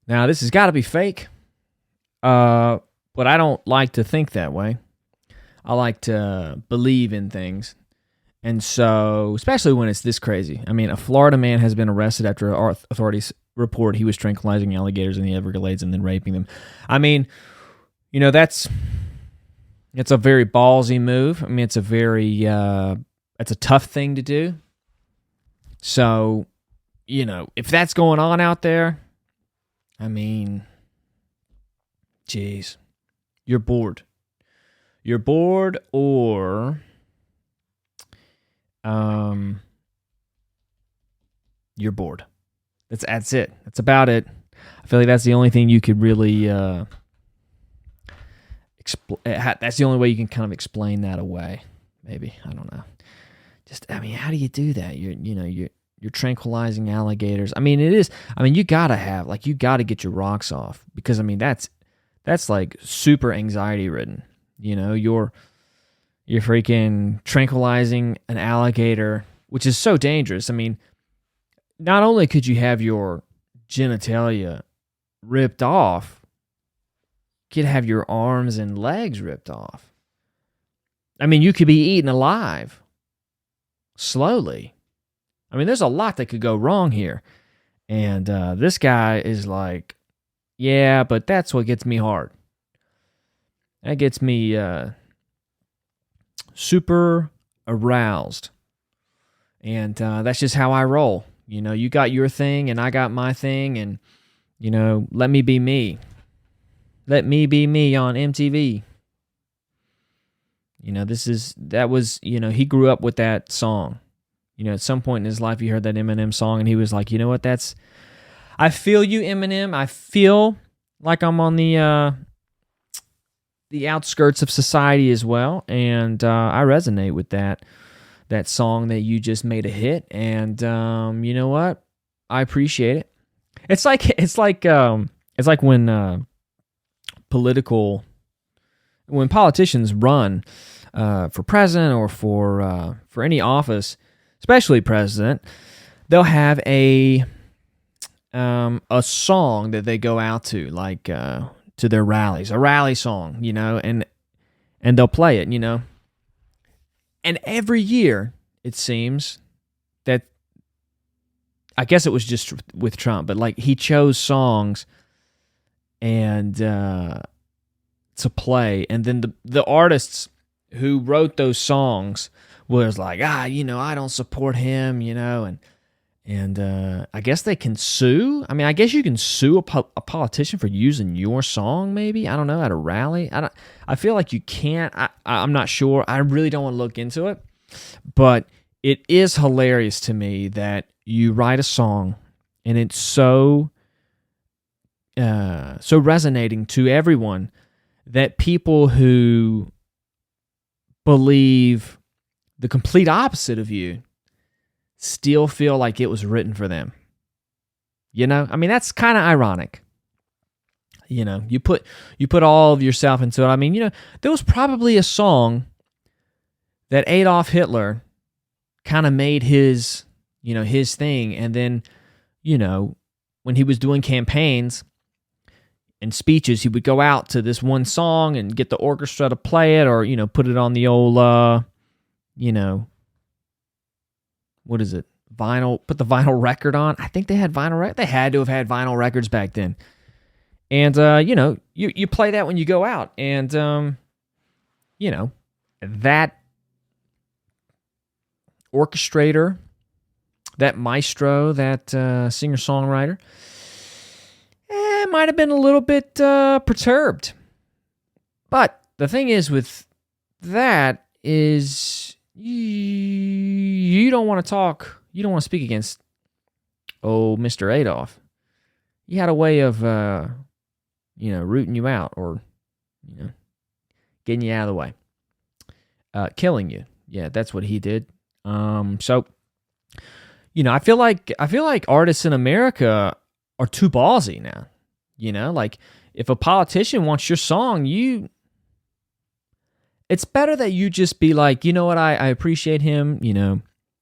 Now, this has got to be fake, but I don't like to think that way. I like to believe in things. And so, especially when it's this crazy. I mean, a Florida man has been arrested after authorities report he was tranquilizing alligators in the Everglades and then raping them. I mean, it's a very ballsy move. I mean, it's a tough thing to do. So, if that's going on out there, I mean, geez, you're bored. You're bored, or you're bored. That's it. That's about it. I feel like that's the only thing you could really that's the only way you can kind of explain that away. Maybe, I don't know. How do you do that? You're tranquilizing alligators. I mean, it is. I mean, you gotta get your rocks off, because I mean that's like super anxiety ridden. You're freaking tranquilizing an alligator, which is so dangerous. I mean, not only could you have your genitalia ripped off, you could have your arms and legs ripped off. I mean, you could be eaten alive slowly. I mean, there's a lot that could go wrong here. And this guy is like, yeah, but that's what gets me hard. That gets me super aroused. And that's just how I roll. You got your thing and I got my thing, and, let me be me. Let me be me on MTV. He grew up with that song. At some point in his life, he heard that Eminem song, and he was like, you know what, I feel you, Eminem. I feel like I'm on the outskirts of society as well, and I resonate with that song that you just made a hit, and you know what? I appreciate it. It's like when politicians run for president or for any office, especially president, they'll have a song that they go out to, like to their rallies, a rally song, and they'll play it, And every year, it seems that, I guess it was just with Trump, but like he chose songs and to play, and then the artists who wrote those songs was like, I don't support him, and I guess they can sue. I mean, I guess you can sue a politician for using your song, maybe, I don't know, at a rally. I feel like you can't. I'm not sure. I really don't want to look into it, but it is hilarious to me that you write a song and it's so resonating to everyone that people who believe the complete opposite of you still feel like it was written for them. I mean, that's kind of ironic. You put all of yourself into it. I mean, there was probably a song that Adolf Hitler kind of made his thing, and then, when he was doing campaigns and speeches, he would go out to this one song and get the orchestra to play it, or, put it on the old, what is it? Put the vinyl record on. I think they had vinyl records. They had to have had vinyl records back then. And, you play that when you go out. And, that orchestrator, that maestro, that singer-songwriter, might have been a little bit perturbed. But the thing is with that is you don't want to talk, you don't want to speak against Mr. Adolf. He had a way of rooting you out, or getting you out of the way, killing you. Yeah, that's what he did. So I feel like artists in America are too ballsy now. Like if a politician wants your song, it's better that you just be like, you know what, I appreciate him,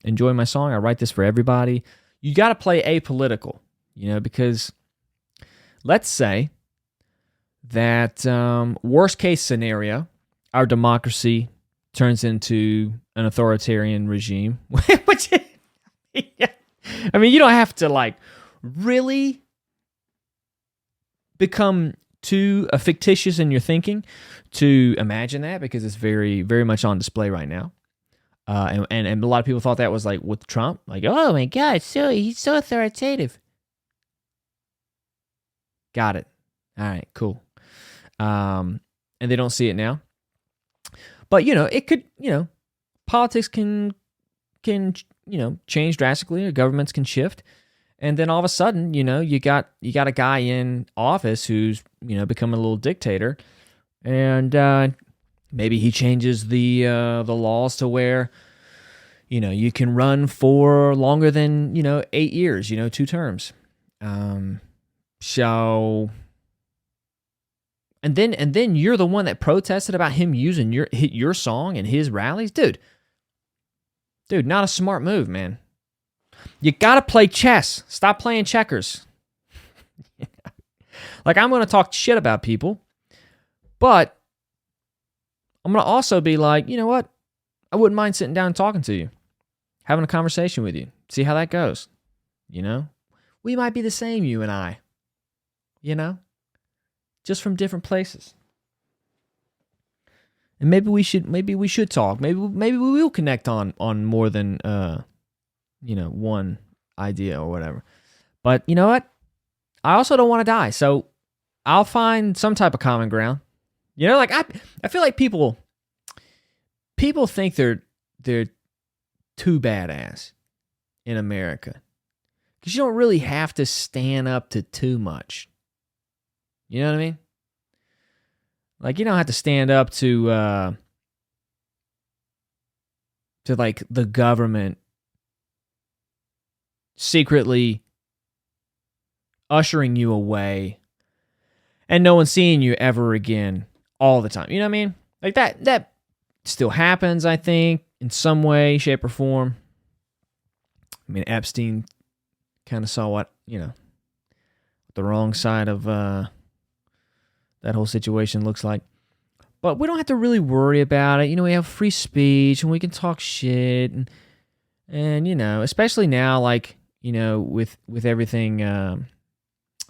enjoy my song, I write this for everybody. You got to play apolitical, because let's say that worst case scenario, our democracy turns into an authoritarian regime, which, I mean, you don't have to like really become too fictitious in your thinking to imagine that, because it's very, very much on display right now. And a lot of people thought that was like with Trump, like, oh my God, he's so authoritative. Got it. All right, cool. And they don't see it now. But, it could, politics can change drastically, or governments can shift. And then all of a sudden, you got a guy in office who's, become a little dictator. And maybe he changes the laws to where, you can run for longer than, 8 years, 2 terms. So, and then you're the one that protested about him using your song in his rallies, dude, not a smart move, man. You gotta play chess. Stop playing checkers. Like, I'm gonna talk shit about people, but I'm gonna also be like, you know what? I wouldn't mind sitting down and talking to you, having a conversation with you, see how that goes. We might be the same, you and I. Just from different places. And maybe we should talk. Maybe we will connect on more than one idea or whatever. But you know what? I also don't want to die, so I'll find some type of common ground. Like I feel like people think they're too badass in America, because you don't really have to stand up to too much. You know what I mean? Like, you don't have to stand up to like the government secretly ushering you away and no one seeing you ever again all the time. You know what I mean? Like that still happens, I think, in some way, shape, or form. I mean, Epstein kind of saw what, the wrong side of that whole situation looks like. But we don't have to really worry about it. We have free speech and we can talk shit. And especially now, like, with everything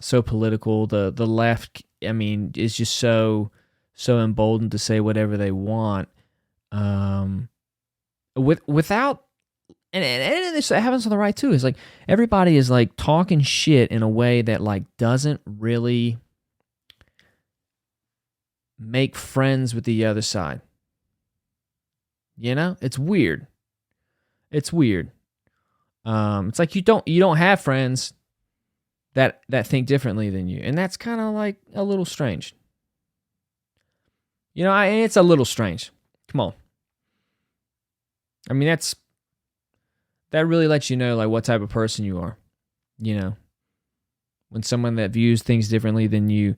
so political, the left, I mean, is just so emboldened to say whatever they want. Without, and this happens on the right too, is like everybody is like talking shit in a way that like doesn't really make friends with the other side. It's weird. It's weird. It's like you don't have friends that think differently than you, and that's kind of like a little strange. It's a little strange. Come on. I mean, that really lets you know like what type of person you are. When someone that views things differently than you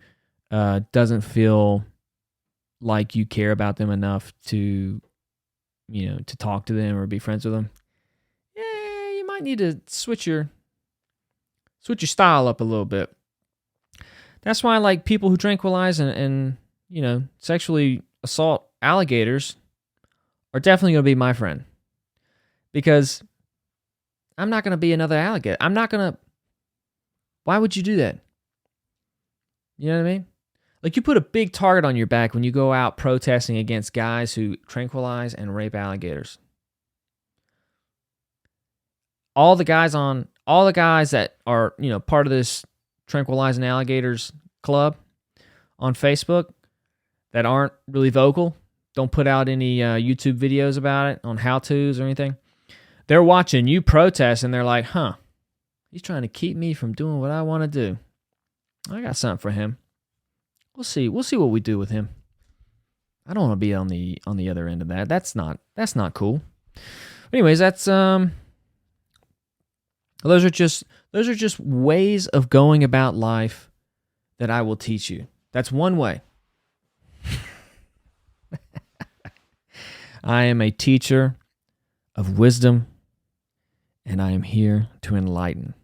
doesn't feel like you care about them enough to talk to them or be friends with them. Yeah, you might need to switch your style up a little bit. That's why, like, people who tranquilize and sexually assault alligators are definitely going to be my friend, because I'm not going to be another alligator. Why would you do that? You know what I mean? Like, you put a big target on your back when you go out protesting against guys who tranquilize and rape alligators. All the guys that are, part of this tranquilizing alligators club on Facebook that aren't really vocal, don't put out any YouTube videos about it on how-tos or anything. They're watching you protest and they're like, huh, he's trying to keep me from doing what I want to do. I got something for him. We'll see what we do with him. I don't want to be on the other end of that. That's not cool. Anyways, that's those are just ways of going about life that I will teach you. That's one way. I am a teacher of wisdom, and I am here to enlighten.